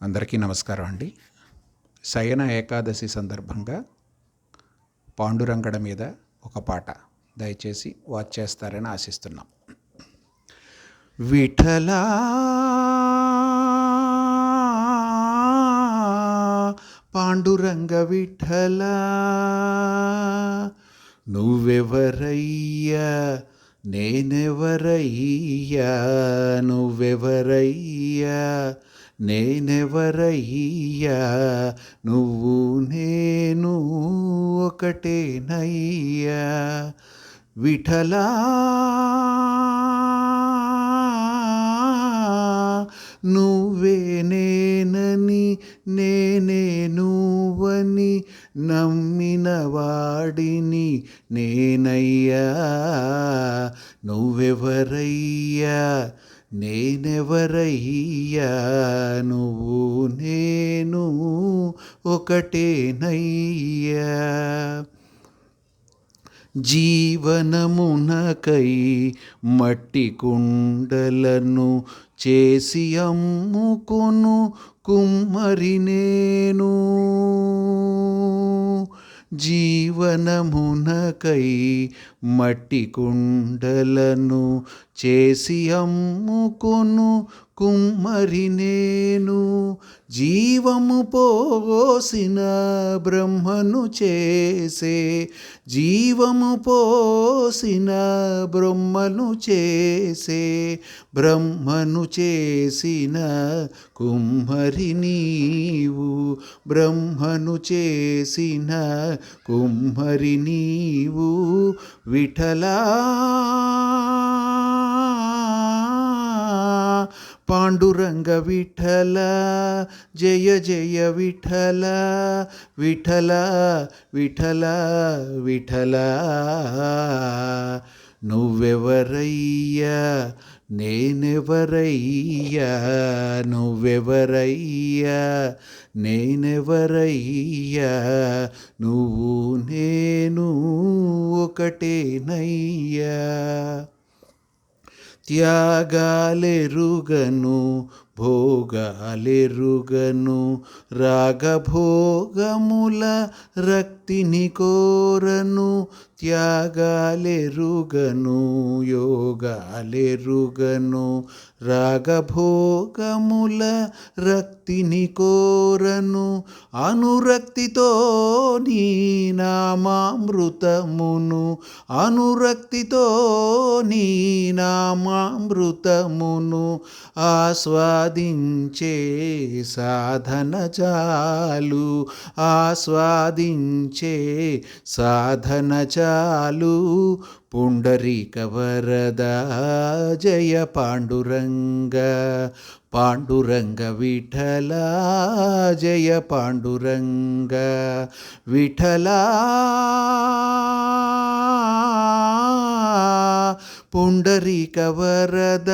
అందరికీ నమస్కారం అండి. శయన ఏకాదశి సందర్భంగా పాండురంగడ మీద ఒక పాట దయచేసి వాచ్ చేస్తారని ఆశిస్తున్నాం. విఠలా పాండురంగ విఠలా, నువ్వెవరయ్యా నేనెవరయ్యా, నువ్వెవరయ్యా నేనెవరయ్యా, నువ్వు నేను ఒకటేనయ్యా. విఠలా నువ్వే నేనని నేనే నువ్వని నమ్మిన వాడిని నేనయ్యా. నువ్వెవరయ్యా నేనెవరయ్యా, నువ్వు నేను ఒకటేనయ్యా. జీవనమునకై మట్టి కుండలను చేసి అమ్ముకొను కుమ్మరి నేను. జీవనమునకై మట్టి కుండలను చేసి అమ్ముకొను కుమ్మరి నేను. జీవము పోసిన బ్రహ్మను చేసే, జీవము పోసిన బ్రహ్మను చేసే, బ్రహ్మను చేసిన కుమ్మరి నీవు. బ్రహ్మను చేసిన కుమ్మరి నీవు. విఠలా పాండురంగ విఠల, జయ జయ విఠల, విఠల విఠల విఠల. నువ్వెవరయ్యా నేనెవరయ్యా, నువ్వెవరయ్యా నేనెవరయ్యా, నువ్వు నేను ఒకటేనయ్యా. త్యాగాలెరుగను భోగాలెరుగను, రాగభోగముల రక్తిని కోరను. త్యాగాలెరుగను యోగాలెరుగను, రాగభోగముల రక్తిని కోరను. అనురక్తితో నీ నామామృతమును, అనురక్తితో నీ నామామృతమును ఆస్వాదించే సాధన చాలు, ఆస్వాదించే సాధన చాలు. పుండరీక వరద జయ పాండురంగ, పాండురంగ విఠల జయ పాండురంగ. విఠలా పుండరీక వరద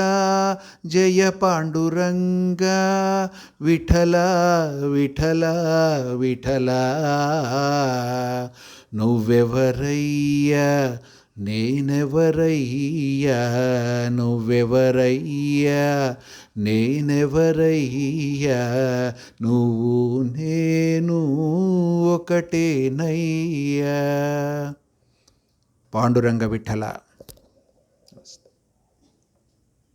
జయ పాండురంగ. విఠల విఠల విఠల. నువ్వెవరయ్యా నేనెవరయ్యా, నువ్వెవరయ్యా నేనెవరయ్యా, నువ్వు నేను ఒకటేనయ్యా. పాండురంగ విఠల